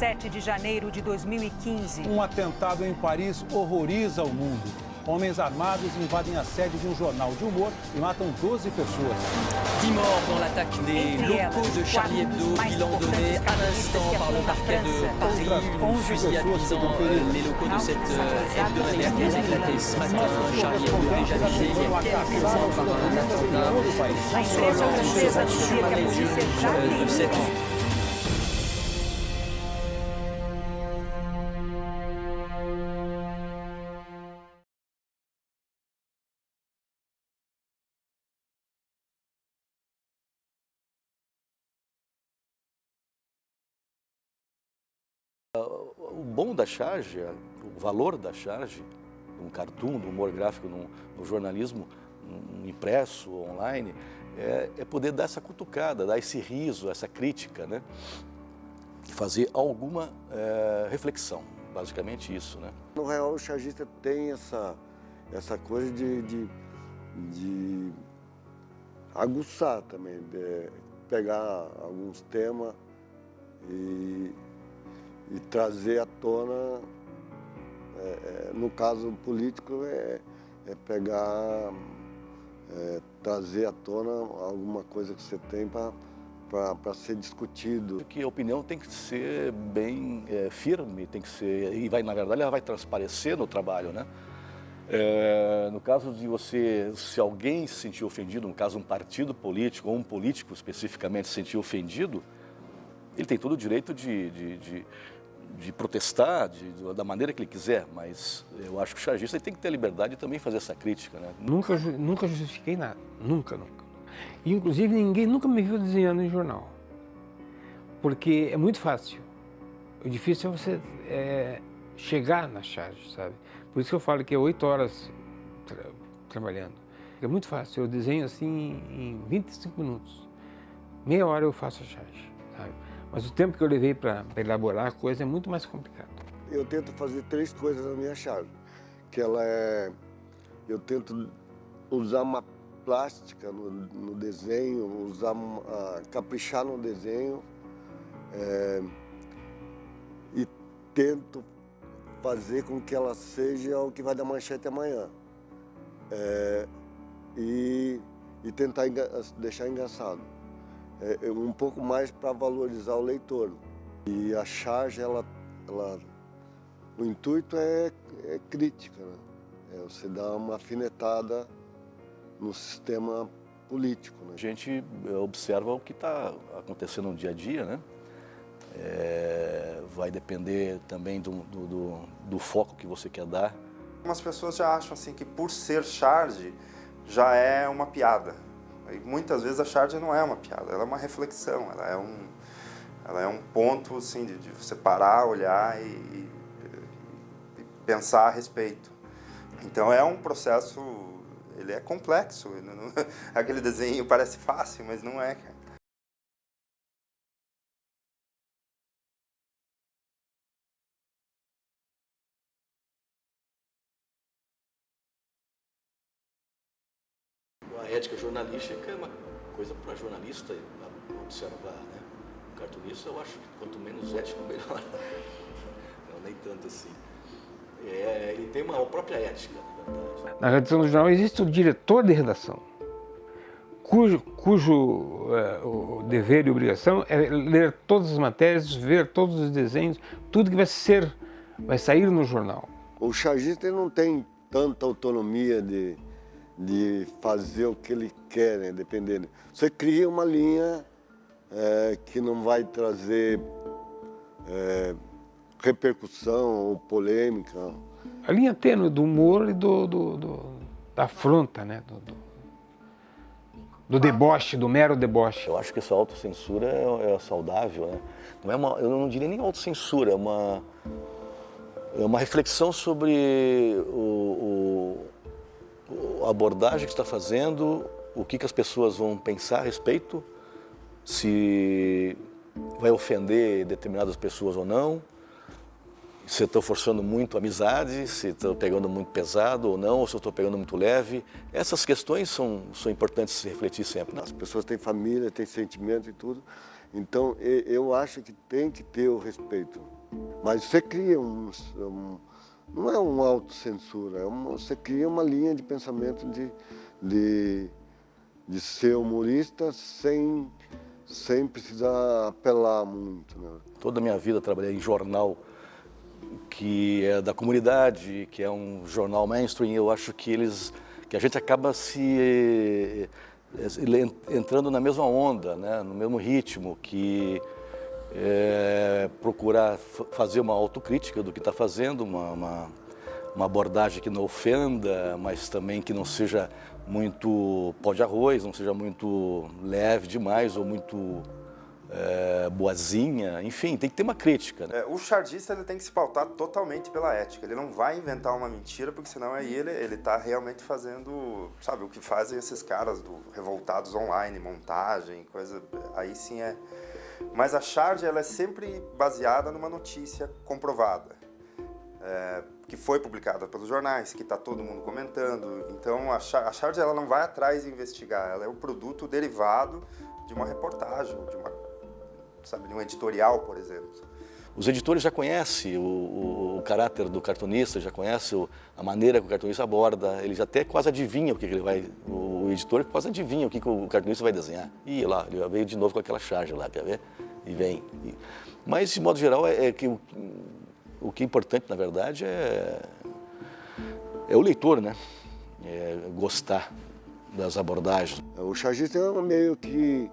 7 de janeiro de 2015. Um atentado em Paris horroriza o mundo. Homens armados invadem a sede de um jornal de humor e matam 12 pessoas. 10 morts dans l'attaque des locaux de Charlie Hebdo, bilan donné à l'instant par le parquet de Paris. Une fusillade visant les locaux de cette hebdomadaire qui a éclaté ce matin. Charlie Hebdo déjà visé il y a quelques ans par un attentat. François Hollande se rassure les yeux de cette... O bom da charge, o valor da charge, um cartoon, do humor gráfico, no jornalismo impresso, online, é poder dar essa cutucada, dar esse riso, essa crítica, né? Fazer alguma reflexão, basicamente isso, né? No real, o chargista tem essa coisa de aguçar também, de pegar alguns temas e trazer à tona, no caso político, pegar, trazer à tona alguma coisa que você tem para ser discutido. Porque a opinião tem que ser bem firme, tem que ser, e na verdade ela vai transparecer no trabalho, né? No caso de você, se alguém se sentir ofendido, no caso um partido político ou um político especificamente se sentir ofendido, ele tem todo o direito de protestar da maneira que ele quiser, mas eu acho que o chargista tem que ter a liberdade de também fazer essa crítica, né? Nunca justifiquei nada, nunca. E, inclusive, ninguém nunca me viu desenhando em jornal, porque é muito fácil. O difícil é você chegar na charge, sabe? Por isso que eu falo que é 8 horas trabalhando. É muito fácil, eu desenho assim em 25 minutos. Meia hora eu faço a charge, sabe? Mas o tempo que eu levei para elaborar a coisa é muito mais complicado. Eu tento fazer 3 coisas na minha charge, que eu tento usar uma plástica no desenho, caprichar no desenho, e tento fazer com que ela seja o que vai dar manchete amanhã. E tentar deixar engraçado. Um pouco mais para valorizar o leitor. E a charge, o intuito é crítica, né? Você dá uma afinetada no sistema político, né? A gente observa o que está acontecendo no dia a dia, né? Vai depender também do foco que você quer dar. Algumas pessoas já acham assim, que por ser charge já é uma piada. E muitas vezes a charge não é uma piada, ela é uma reflexão, ela é um ponto assim, de você parar, olhar e pensar a respeito. Então é um processo, ele é complexo, aquele desenho parece fácil, mas não é, cara. A ética jornalística é uma coisa para jornalista observar, né? O cartunista, eu acho que quanto menos ético, melhor. Não, nem tanto assim. Ele tem uma própria ética, na verdade. Na redação do jornal existe o diretor de redação, cujo o dever e obrigação é ler todas as matérias, ver todos os desenhos, tudo que vai sair no jornal. O chargista não tem tanta autonomia de fazer o que ele quer, né? Dependendo. Você cria uma linha que não vai trazer repercussão ou polêmica. A linha tênue do humor e da afronta, né? Do deboche, do mero deboche. Eu acho que essa autocensura é saudável, né? Eu não diria nem autocensura, é uma reflexão sobre a abordagem que está fazendo, o que as pessoas vão pensar a respeito, se vai ofender determinadas pessoas ou não, se eu estou forçando muito a amizade, se estou pegando muito pesado ou não, ou se eu estou pegando muito leve. Essas questões são importantes se refletir sempre. As pessoas têm família, têm sentimento e tudo, Então, eu acho que tem que ter o respeito. Mas você cria não é uma autocensura, você cria uma linha de pensamento de ser humorista sem precisar apelar muito, né? Toda a minha vida trabalhei em jornal que é da comunidade, que é um jornal mainstream. Eu acho que a gente acaba entrando na mesma onda, né? No mesmo ritmo, que procurar fazer uma autocrítica do que está fazendo, uma abordagem que não ofenda, mas também que não seja muito pó de arroz, não seja muito leve demais ou muito boazinha. Enfim, tem que ter uma crítica, né? O chargista ele tem que se pautar totalmente pela ética. Ele não vai inventar uma mentira, porque senão aí ele está realmente fazendo, sabe, o que fazem esses caras do Revoltados Online, montagem, coisa, aí sim é. Mas a charge ela é sempre baseada numa notícia comprovada, que foi publicada pelos jornais, que está todo mundo comentando. Então a charge ela não vai atrás de investigar, ela é o produto derivado de uma reportagem, de um editorial, por exemplo. Os editores já conhecem o caráter do cartunista, já conhecem a maneira que o cartunista aborda, ele já até quase adivinha o que ele vai... O editor quase adivinha o que o cartunista vai desenhar. E lá, ele veio de novo com aquela charge lá, quer ver? E vem. Mas, de modo geral, que o que é importante, na verdade, é o leitor, né? Gostar das abordagens. O chargista é meio que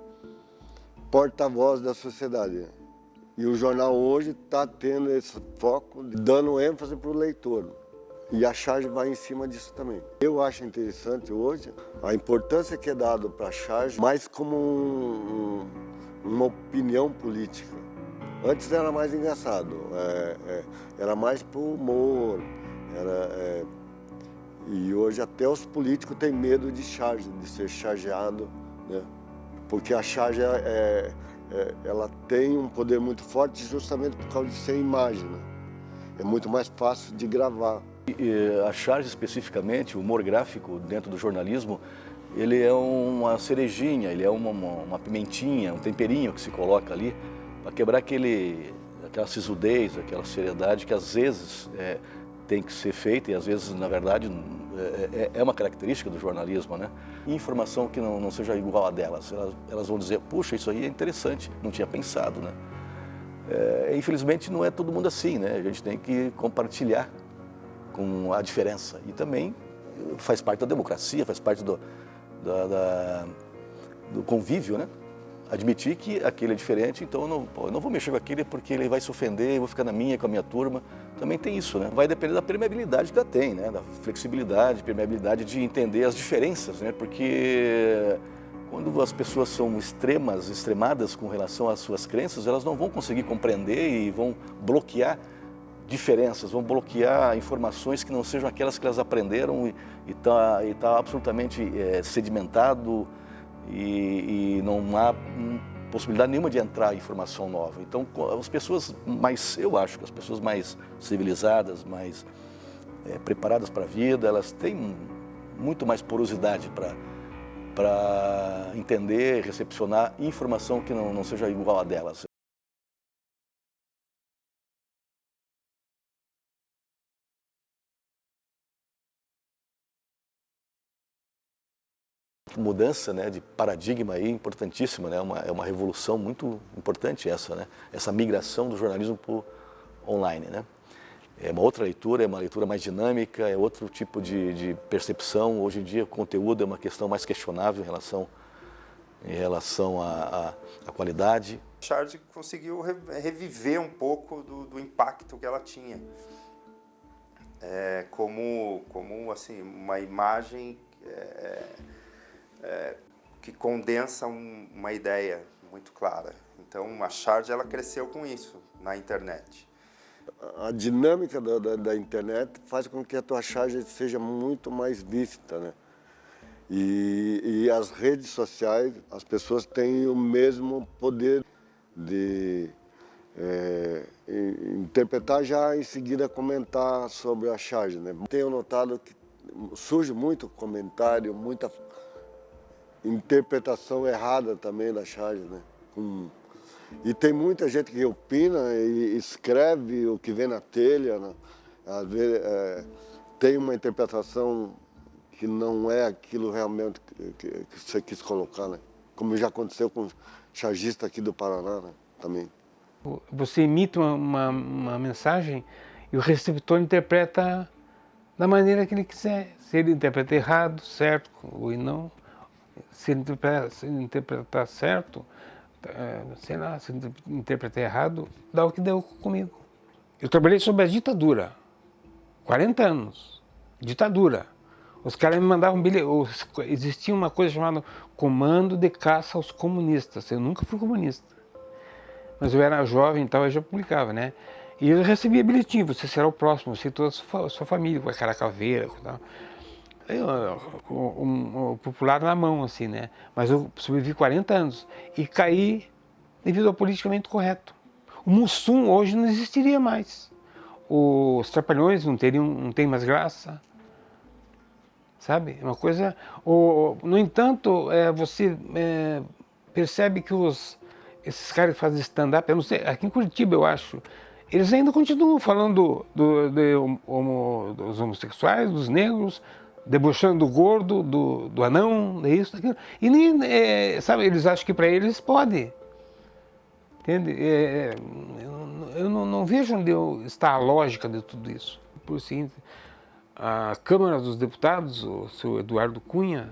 porta-voz da sociedade. E o jornal hoje está tendo esse foco, dando ênfase para o leitor. E a charge vai em cima disso também. Eu acho interessante hoje a importância que é dada para a charge, mais como uma opinião política. Antes era mais engraçado, era mais para o humor. E hoje até os políticos têm medo de charge, de ser chargeado, né? Porque a charge ela tem um poder muito forte justamente por causa de ser imagem, né? É muito mais fácil de gravar. A charge especificamente, o humor gráfico dentro do jornalismo, ele é uma cerejinha, ele é uma pimentinha, um temperinho que se coloca ali para quebrar aquela sisudez, aquela seriedade que às vezes tem que ser feita e às vezes, na verdade, é uma característica do jornalismo, né? Informação que não seja igual a delas. Elas vão dizer, puxa, isso aí é interessante, não tinha pensado, né? Infelizmente não é todo mundo assim, né? A gente tem que compartilhar com a diferença. E também faz parte da democracia, faz parte do convívio, né? Admitir que aquele é diferente, então eu não vou mexer com aquele porque ele vai se ofender, eu vou ficar na minha, com a minha turma. Também tem isso, né? Vai depender da permeabilidade que ela tem, né? Da flexibilidade, permeabilidade de entender as diferenças, né? Porque quando as pessoas são extremadas com relação às suas crenças, elas não vão conseguir compreender e vão bloquear diferenças, vão bloquear informações que não sejam aquelas que elas aprenderam e tá absolutamente sedimentado e não há possibilidade nenhuma de entrar informação nova. Então, as pessoas eu acho que as pessoas mais civilizadas, mais preparadas para a vida, elas têm muito mais porosidade para entender, recepcionar informação que não seja igual a delas. Mudança, né, de paradigma aí importantíssima, né? É uma revolução muito importante essa, né? Essa migração do jornalismo para o online, né? É uma outra leitura, é uma leitura mais dinâmica, é outro tipo de percepção. Hoje em dia o conteúdo é uma questão mais questionável em relação à qualidade. A charge conseguiu reviver um pouco do impacto que ela tinha, como assim, uma imagem que condensa uma ideia muito clara. Então a charge ela cresceu com isso na internet. A dinâmica da internet faz com que a tua charge seja muito mais vista, né? E as redes sociais, as pessoas têm o mesmo poder de interpretar já em seguida comentar sobre a charge, né? Tenho notado que surge muito comentário, muita interpretação errada também da charge, né? E tem muita gente que opina e escreve o que vê na telha, né? Às vezes tem uma interpretação que não é aquilo realmente que você quis colocar, né? Como já aconteceu com o chargista aqui do Paraná, né? Também. Você emite uma mensagem e o receptor interpreta da maneira que ele quiser. Se ele interpreta errado, certo, ou não. Se ele interpretar certo, sei lá, se ele interpretar errado, dá o que deu comigo. Eu trabalhei sob a ditadura, 40 anos, ditadura. Os caras me mandavam bilhete, existia uma coisa chamada Comando de Caça aos Comunistas. Eu nunca fui comunista, mas eu era jovem e tal, eu já publicava, né? E eu recebia bilhetinho, você será o próximo, você e toda a sua família, com aquela caveira e tal. O popular na mão, assim, né? Mas eu sobrevivi 40 anos e caí devido ao politicamente correto. O Mussum hoje não existiria mais. Os Trapalhões não tem mais graça. Sabe? É uma coisa... no entanto, você percebe que esses caras que fazem stand-up, eu não sei, aqui em Curitiba eu acho, eles ainda continuam falando dos homossexuais, dos negros, debochando do gordo, do anão, isso, daquilo. E nem, sabe, eles acham que para eles pode. Entende? Eu não vejo onde está a lógica de tudo isso. Por seguinte, a Câmara dos Deputados, o seu Eduardo Cunha,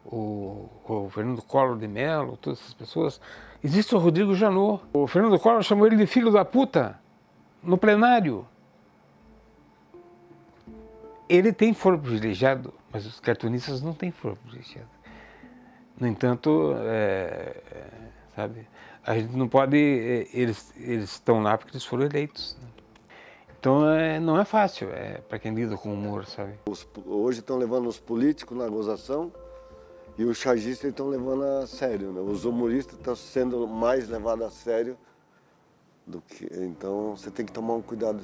o Fernando Collor de Mello, todas essas pessoas. Existe o Rodrigo Janot. O Fernando Collor chamou ele de filho da puta no plenário. Ele tem foro privilegiado, mas os cartunistas não têm foro privilegiado. No entanto, sabe, a gente não pode... Eles estão lá porque eles foram eleitos. Então, não é fácil para quem lida com humor, sabe? Hoje estão levando os políticos na gozação e os chargistas estão levando a sério, né? Os humoristas estão sendo mais levados a sério do que... Então, você tem que tomar um cuidado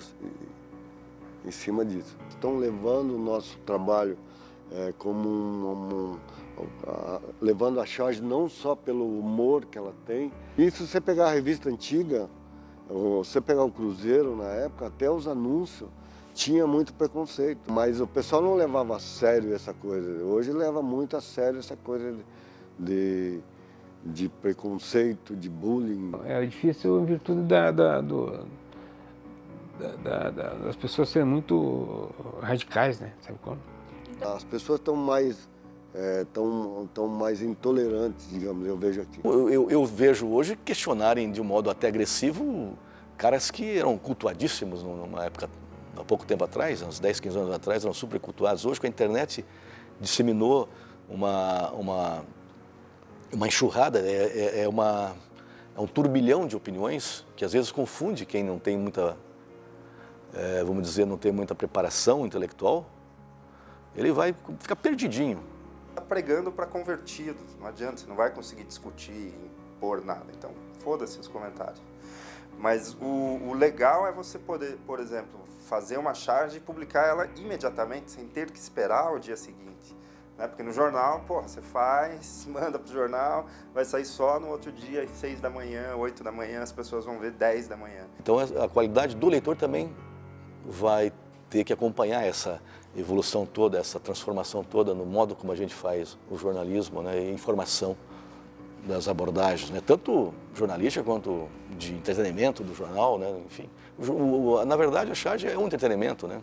em cima disso. Estão levando o nosso trabalho como levando a charge não só pelo humor que ela tem. E se você pegar a revista antiga, você pegar o Cruzeiro na época, até os anúncios tinha muito preconceito. Mas o pessoal não levava a sério essa coisa. Hoje leva muito a sério essa coisa de preconceito, de bullying. É difícil em virtude das pessoas serem muito radicais, né? Sabe como? As pessoas estão mais intolerantes, digamos, eu vejo aqui. Eu vejo hoje questionarem de um modo até agressivo caras que eram cultuadíssimos numa época, há pouco tempo atrás, uns 10, 15 anos atrás, eram super cultuados. Hoje, com a internet, disseminou uma enxurrada, é um turbilhão de opiniões que às vezes confunde quem não tem muita, vamos dizer, não tem muita preparação intelectual. Ele vai ficar perdidinho. Está pregando para convertidos, não adianta, você não vai conseguir discutir, impor nada, então foda-se os comentários. Mas o legal é você poder, por exemplo, fazer uma charge e publicar ela imediatamente, sem ter que esperar o dia seguinte. Né? Porque no jornal, porra, você faz, manda para o jornal, vai sair só no outro dia, às 6 da manhã, 8 da manhã, as pessoas vão ver 10 da manhã. Então a qualidade do leitor também vai ter que acompanhar essa evolução toda, essa transformação toda no modo como a gente faz o jornalismo, né, e a informação das abordagens, né, tanto jornalística quanto de entretenimento do jornal, né, enfim. Na verdade, a charge é um entretenimento, né.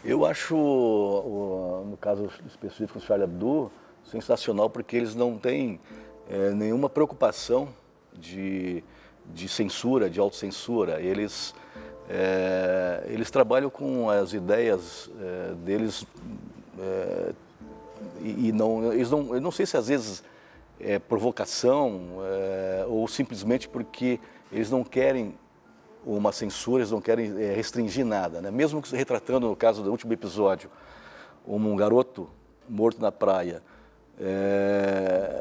Eu acho, no caso específico do Charlie Hebdo, sensacional, porque eles não têm nenhuma preocupação de censura, de autocensura. Eles trabalham com as ideias deles eu não sei se às vezes é provocação ou simplesmente porque eles não querem uma censura, eles não querem restringir nada, né? Mesmo que retratando, no caso do último episódio, um garoto morto na praia,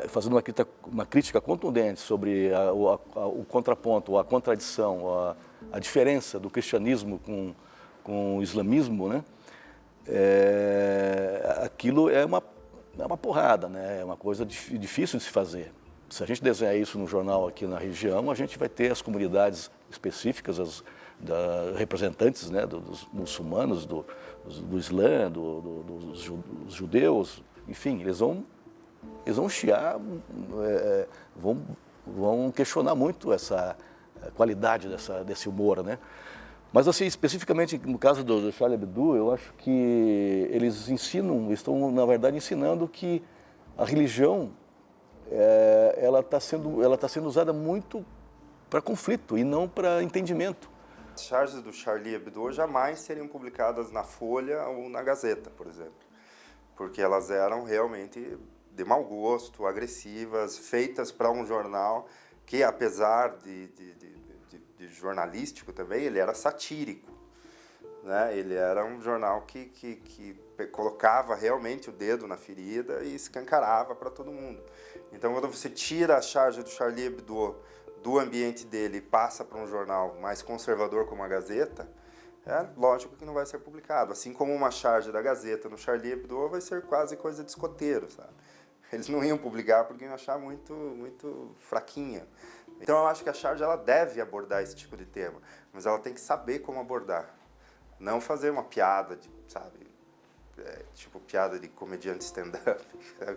fazendo uma crítica contundente sobre o contraponto, a contradição, a diferença do cristianismo com o islamismo, né? Aquilo é uma porrada, né? É uma coisa difícil de se fazer. Se a gente desenhar isso no jornal aqui na região, a gente vai ter as comunidades específicas, representantes, né, dos muçulmanos, do Islã, dos judeus, enfim, eles vão chiar, vão questionar muito essa qualidade desse humor, né? Mas, assim, especificamente no caso do Charlie Hebdo, eu acho que eles estão, na verdade, ensinando que a religião, ela está sendo usada muito para conflito e não para entendimento. As charges do Charlie Hebdo jamais seriam publicadas na Folha ou na Gazeta, por exemplo, porque elas eram realmente de mau gosto, agressivas, feitas para um jornal que, apesar de jornalístico também, ele era satírico, né? Ele era um jornal que colocava realmente o dedo na ferida e escancarava para todo mundo. Então, quando você tira a charge do Charlie Hebdo do ambiente dele e passa para um jornal mais conservador como a Gazeta, é lógico que não vai ser publicado. Assim como uma charge da Gazeta no Charlie Hebdo vai ser quase coisa de escoteiro, sabe? Eles não iam publicar porque iam achar muito fraquinha. Então eu acho que a charge ela deve abordar esse tipo de tema, mas ela tem que saber como abordar. Não fazer uma piada, sabe? Tipo piada de comediante stand-up,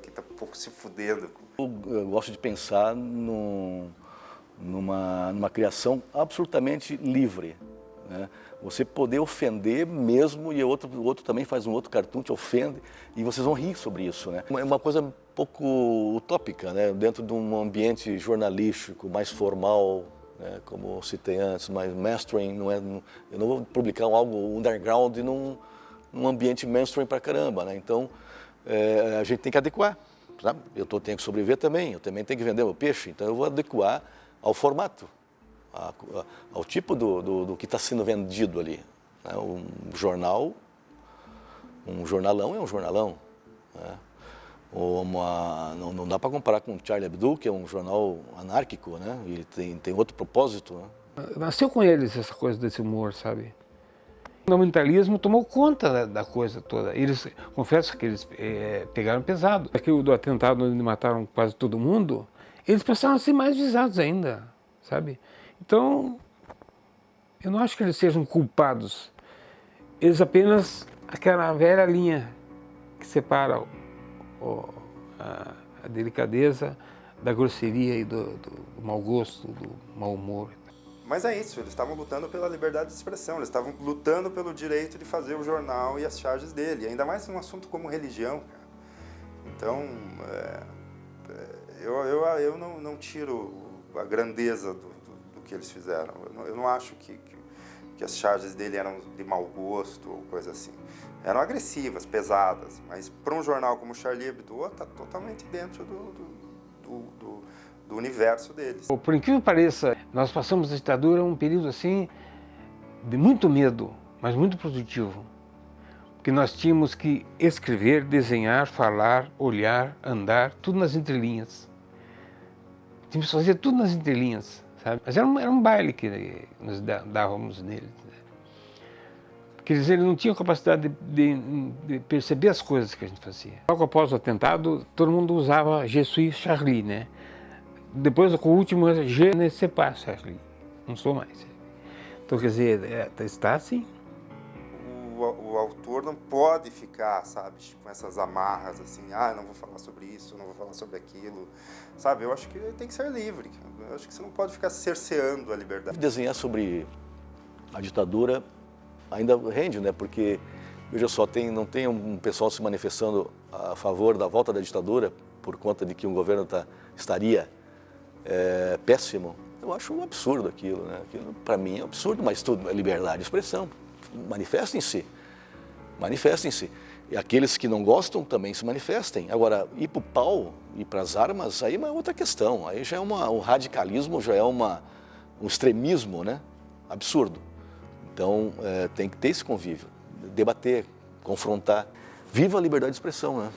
que está um pouco se fudendo. Eu gosto de pensar numa criação absolutamente livre, né? Você poder ofender mesmo e o outro também faz um outro cartoon, te ofende e vocês vão rir sobre isso, né? É uma coisa um pouco utópica, né? Dentro de um ambiente jornalístico mais formal, né? Como eu citei antes, mais mainstream, eu não vou publicar algo underground num ambiente mainstream pra caramba, né? Então a gente tem que adequar, sabe? Eu tenho que sobreviver também, eu também tenho que vender meu peixe, então eu vou adequar ao formato, ao tipo do que está sendo vendido ali, né? Um jornalão é um jornalão, né? Não dá para comparar com o Charlie Hebdo, que é um jornal anárquico, né? E tem outro propósito, né? Nasceu com eles essa coisa desse humor, sabe? O fundamentalismo tomou conta da coisa toda. Confesso que eles pegaram pesado. Aquilo do atentado onde mataram quase todo mundo, eles passaram a ser mais visados ainda, sabe? Então, eu não acho que eles sejam culpados. Eles apenas, aquela velha linha que separa a delicadeza da grosseria e do mau gosto, do mau humor. Mas é isso, eles estavam lutando pela liberdade de expressão, eles estavam lutando pelo direito de fazer o jornal e as charges dele, ainda mais num assunto como religião, cara. Então, eu não tiro a grandeza do que eles fizeram. Eu não acho que as charges dele eram de mau gosto ou coisa assim. Eram agressivas, pesadas, mas para um jornal como o Charlie Hebdo está totalmente dentro do universo deles. Por incrível que pareça, nós passamos a ditadura um período assim de muito medo, mas muito produtivo. Porque nós tínhamos que escrever, desenhar, falar, olhar, andar, tudo nas entrelinhas. Tínhamos que fazer tudo nas entrelinhas, sabe? Mas era um baile que nós dávamos neles. Quer dizer, ele não tinha capacidade de perceber as coisas que a gente fazia. Logo após o atentado, todo mundo usava Je suis Charlie, né? Depois, com o último, Je ne sais pas Charlie. Não sou mais. Então, quer dizer, está assim. O autor não pode ficar, sabe, com essas amarras assim, não vou falar sobre isso, não vou falar sobre aquilo, sabe? Eu acho que ele tem que ser livre. Eu acho que você não pode ficar cerceando a liberdade. Desenhar sobre a ditadura ainda rende, né? Porque, veja só, não tem um pessoal se manifestando a favor da volta da ditadura por conta de que um governo estaria péssimo. Eu acho um absurdo aquilo, né? Aquilo, para mim, é um absurdo, mas tudo é liberdade de expressão. Manifestem-se. Manifestem-se. E aqueles que não gostam também se manifestem. Agora, ir para o pau, ir para as armas, aí é uma outra questão. Aí já é um radicalismo, já é um extremismo, né? Absurdo. Então, tem que ter esse convívio, debater, confrontar. Viva a liberdade de expressão, né?